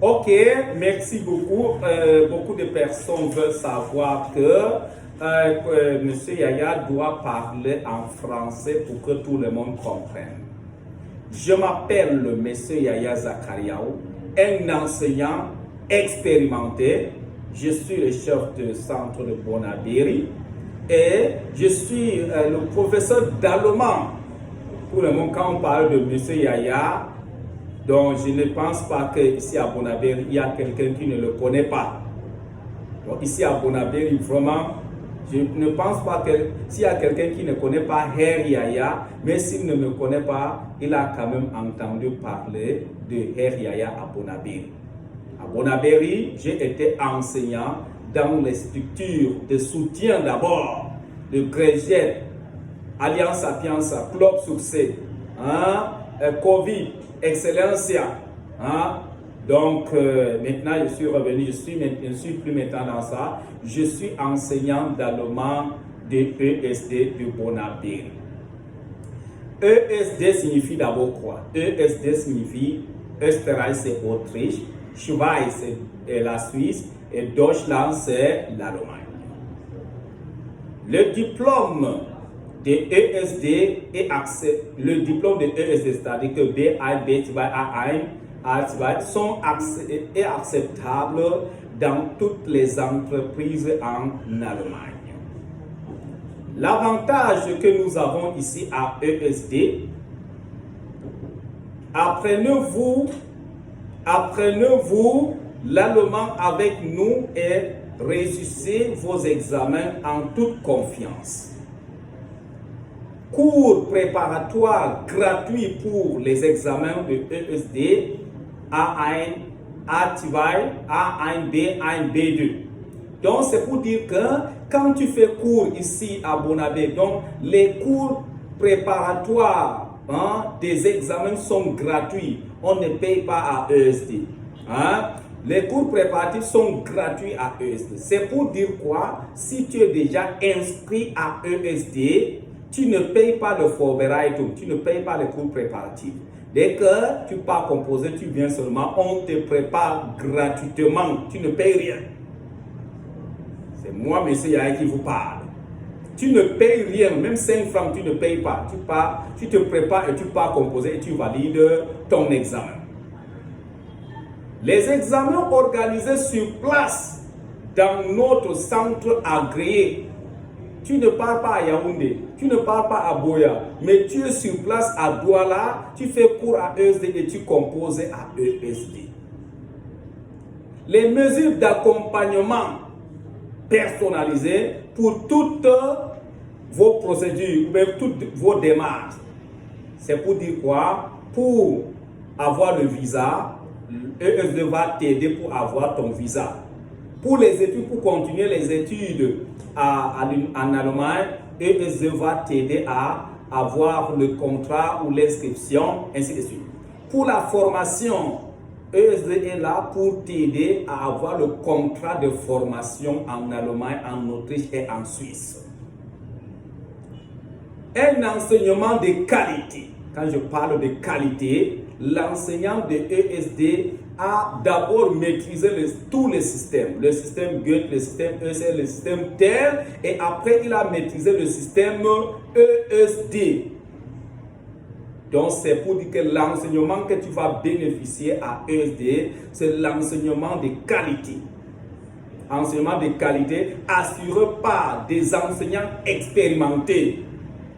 Ok, merci beaucoup. Beaucoup de personnes veulent savoir que Monsieur Yaya doit parler en français pour que tout le monde comprenne. Je m'appelle Monsieur Yaya Zakariaou, un enseignant expérimenté. Je suis le chef du centre de Bonabéry et je suis le professeur d'allemand. Pour le moment, quand on parle de Monsieur Yaya, donc je ne pense pas qu'ici à Bonabéry, il y a quelqu'un qui ne le connaît pas. Donc ici à Bonabéry, vraiment, je ne pense pas que s'il y a quelqu'un qui ne connaît pas Herr Yaya, mais s'il ne me connaît pas, il a quand même entendu parler de Herr Yaya à Bonabéry. À Bonabéry, j'ai été enseignant dans les structures de soutien d'abord, le GREGET, Alliance Sapienza, Club Succès, Covid, Excellencia. Donc maintenant je suis revenu, je suis plus maintenant dans ça. Je suis enseignant d'allemand de ESD de Bonabéry. ESD signifie d'abord quoi? ESD signifie Österreich c'est Autriche, Schweiz c'est la Suisse et Deutschland c'est l'Allemagne. Le diplôme de ESD est le diplôme de ESD, c'est-à-dire que B1, B2, A1, est acceptable dans toutes les entreprises en Allemagne. L'avantage que nous avons ici à ESD, apprenez-vous l'allemand avec nous et réussissez vos examens en toute confiance. Cours préparatoires gratuits pour les examens de ESD A1, A2, A1, B1, B2. Donc c'est pour dire que quand tu fais cours ici à Bonabéry, donc les cours préparatoires des examens sont gratuits. On ne paye pas à ESD. Les cours préparatifs sont gratuits à ESD. C'est pour dire quoi? Si tu es déjà inscrit à ESD, tu ne payes pas le Vorbereitung, tu ne payes pas les cours préparatifs. Dès que tu pars composer, tu viens seulement, on te prépare gratuitement, tu ne payes rien. C'est moi, monsieur Yaya, qui vous parle. Tu ne payes rien, même 5 francs, tu ne payes pas. Tu te prépares et tu pars composer et tu valides ton examen. Les examens organisés sur place dans notre centre agréé. Tu ne pars pas à Yaoundé, tu ne pars pas à Boya, mais tu es sur place à Douala, tu fais cours à ESD et tu composes à ESD. Les mesures d'accompagnement personnalisées pour toutes vos procédures ou même toutes vos démarches. C'est pour dire quoi? Pour avoir le visa, ESD va t'aider pour avoir ton visa. Pour les études, pour continuer les études en Allemagne, ESD va t'aider à avoir le contrat ou l'inscription, ainsi de suite. Pour la formation, ESD est là pour t'aider à avoir le contrat de formation en Allemagne, en Autriche et en Suisse. Un enseignement de qualité. Quand je parle de qualité, l'enseignant de ESD a d'abord maîtrisé tous les systèmes. Le système Goethe, le système ESL, le système TEL, et après il a maîtrisé le système ESD. Donc c'est pour dire que l'enseignement que tu vas bénéficier à ESD, c'est l'enseignement de qualité. Enseignement de qualité assuré par des enseignants expérimentés.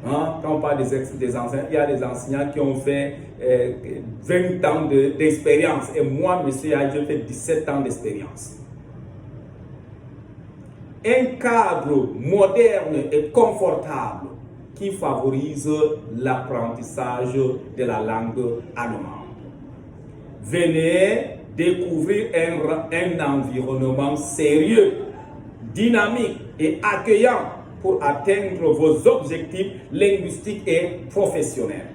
Quand on parle des enseignants, il y a des enseignants qui ont fait 20 ans d'expérience. Et moi, monsieur, j'ai fait 17 ans d'expérience. Un cadre moderne et confortable qui favorise l'apprentissage de la langue allemande. Venez découvrir un environnement sérieux, dynamique et accueillant pour atteindre vos objectifs linguistiques et professionnels.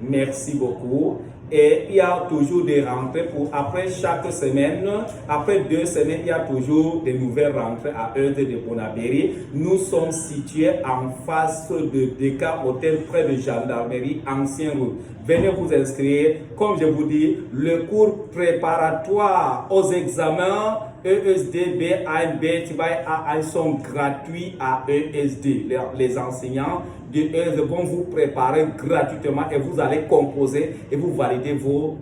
Merci beaucoup. Et il y a toujours des rentrées après chaque semaine, après 2 semaines, il y a toujours des nouvelles rentrées à ESD de Bonabéry. Nous sommes situés en face de Descartes Hôtel, près de Gendarmerie, Ancien Route. Venez vous inscrire. Comme je vous dis, le cours préparatoire aux examens ESD, B1, B2, A1 sont gratuits à ESD. Les enseignants de ESD vont vous préparer gratuitement et vous allez composer et vous valider vos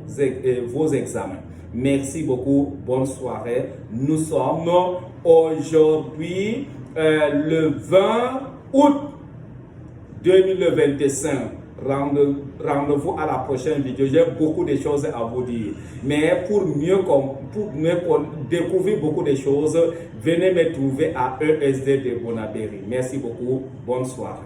examens. Merci beaucoup. Bonne soirée. Nous sommes aujourd'hui le 20 août 2025. Rendez-vous à la prochaine vidéo. J'ai beaucoup de choses à vous dire. Mais pour mieux découvrir beaucoup de choses, venez me trouver à ESD de Bonabéry. Merci beaucoup. Bonne soirée.